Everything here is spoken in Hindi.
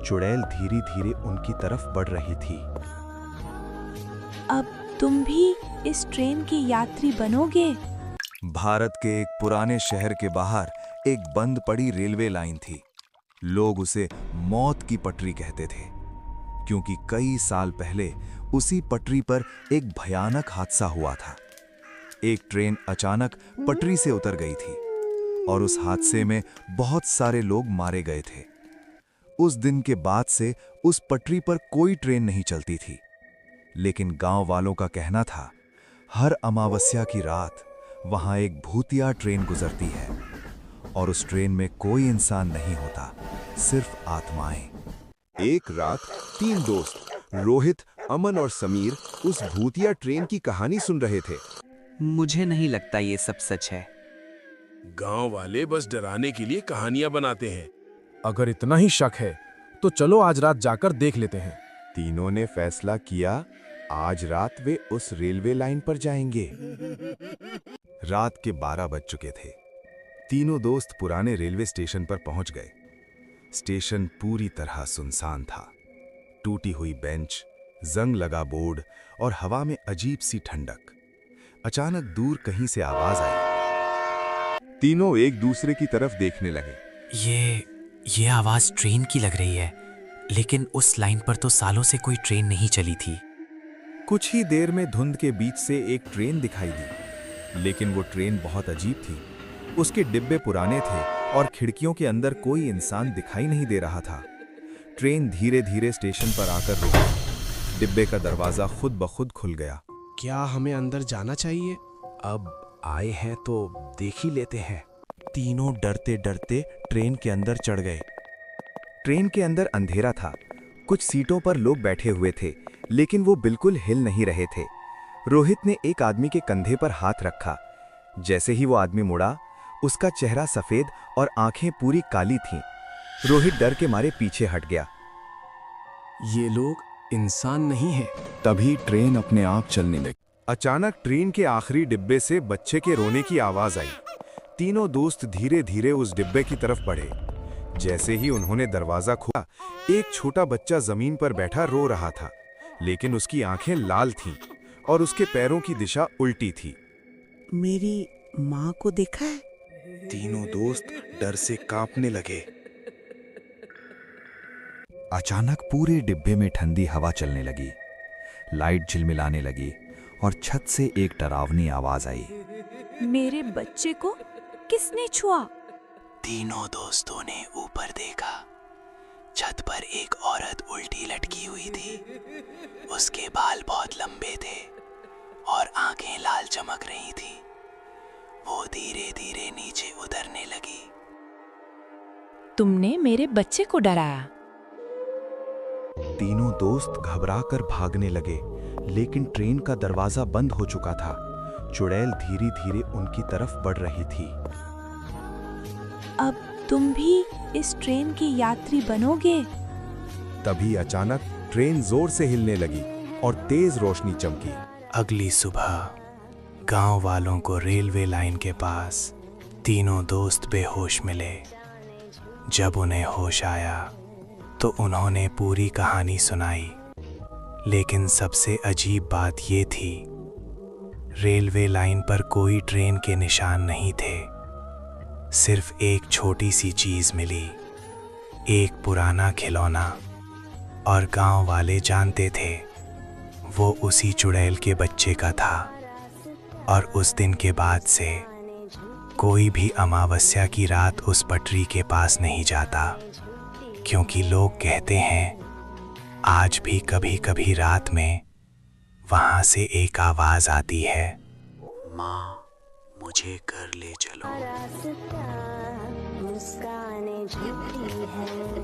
चुड़ैल धीरे धीरे उनकी तरफ बढ़ रही थी। अब तुम भी इस ट्रेन की यात्री बनोगे? भारत के एक पुराने शहर के बाहर एक बंद पड़ी रेलवे लाइन थी। लोग उसे मौत की पटरी कहते थे, क्योंकि कई साल पहले उसी पटरी पर एक भयानक हादसा हुआ था। एक ट्रेन अचानक पटरी से उतर गई थी और उस हादसे में बहुत सारे लोग मारे गए थे। उस दिन के बाद से उस पटरी पर कोई ट्रेन नहीं चलती थी। लेकिन गांव वालों का कहना था, हर अमावस्या की रात वहां एक भूतिया ट्रेन गुजरती है और उस ट्रेन में कोई इंसान नहीं होता, सिर्फ आत्माएं। एक रात 3 दोस्त रोहित, अमन और समीर उस भूतिया ट्रेन की कहानी सुन रहे थे। मुझे नहीं लगता ये सब सच है। गांव वाले बस डराने के लिए कहानियां बनाते हैं। अगर इतना ही शक है तो चलो आज रात जाकर देख लेते हैं। तीनों ने फैसला किया, आज रात वे उस रेलवे लाइन पर जाएंगे। रात के 12 बज चुके थे। तीनों दोस्त पुराने रेलवे स्टेशन पर पहुंच गए। स्टेशन पूरी तरह सुनसान था। टूटी हुई बेंच, जंग लगा बोर्ड और हवा में अजीब सी ठंडक। अचानक दूर कहीं से आवाज आई। तीनों एक दूसरे की तरफ देखने लगे। ये आवाज ट्रेन की लग रही है, लेकिन उस लाइन पर तो सालों से कोई ट्रेन नहीं चली थी। कुछ ही देर में धुंध के बीच से एक ट्रेन दिखाई दी, लेकिन वो ट्रेन बहुत अजीब थी। उसके डिब्बे पुराने थे और खिड़कियों के अंदर कोई इंसान दिखाई नहीं दे रहा था। ट्रेन धीरे धीरे स्टेशन पर आकर रुकी। डिब्बे का दरवाजा खुद ब खुद खुल गया। क्या हमें अंदर जाना चाहिए? अब आए हैं तो देख ही लेते हैं। तीनों डरते डरते ट्रेन के अंदर चढ़ गए। ट्रेन के अंदर अंधेरा था। कुछ सीटों पर लोग बैठे हुए थे, लेकिन वो बिल्कुल हिल नहीं रहे थे। रोहित ने एक आदमी के कंधे पर हाथ रखा। जैसे ही वो आदमी मुड़ा, उसका चेहरा सफेद और आंखें पूरी काली थीं। रोहित डर के मारे पीछे हट गया। ये लोग इंसान नहीं है। तभी ट्रेन अपने आप चलने लगी। अचानक ट्रेन के आखिरी डिब्बे से बच्चे के रोने की आवाज आई। तीनों दोस्त धीरे धीरे उस डिब्बे की तरफ बढ़े। जैसे ही उन्होंने दरवाजा खोला, एक छोटा बच्चा जमीन पर बैठा रो रहा था, लेकिन उसकी आंखें लाल थीं और उसके पैरों की दिशा उल्टी थी। मेरी माँ को देखा है? तीनों दोस्त डर से कांपने लगे। अचानक पूरे डिब्बे में ठंडी हवा चलने लगी। लाइट झिलमिलाने लगी और छत से एक डरावनी आवाज आई। मेरे बच्चे को किसने छुआ? तीनों दोस्तों ने ऊपर देखा। छत पर एक औरत उल्टी लटकी हुई थी। उसके बाल बहुत लंबे थे और आंखें लाल चमक रही थी। वो धीरे धीरे नीचे उतरने लगी। तुमने मेरे बच्चे को डराया। तीनों दोस्त घबराकर भागने लगे, लेकिन ट्रेन का दरवाजा बंद हो चुका था। चुड़ैल धीरे धीरे उनकी तरफ बढ़ रही थी। अब तुम भी इस ट्रेन की यात्री बनोगे? तभी अचानक ट्रेन जोर से हिलने लगी और तेज रोशनी चमकी। अगली सुबह गांव वालों को रेलवे लाइन के पास तीनों दोस्त बेहोश मिले। जब उन्हें होश आया तो उन्होंने पूरी कहानी सुनाई। लेकिन सबसे अजीब बात ये थी, रेलवे लाइन पर कोई ट्रेन के निशान नहीं थे। सिर्फ एक छोटी सी चीज मिली, एक पुराना खिलौना, और गांव वाले जानते थे वो उसी चुड़ैल के बच्चे का था। और उस दिन के बाद से कोई भी अमावस्या की रात उस पटरी के पास नहीं जाता, क्योंकि लोग कहते हैं आज भी कभी कभी रात में वहां से एक आवाज आती है, माँ मुझे घर ले चलो। मुस्कान झूठी है।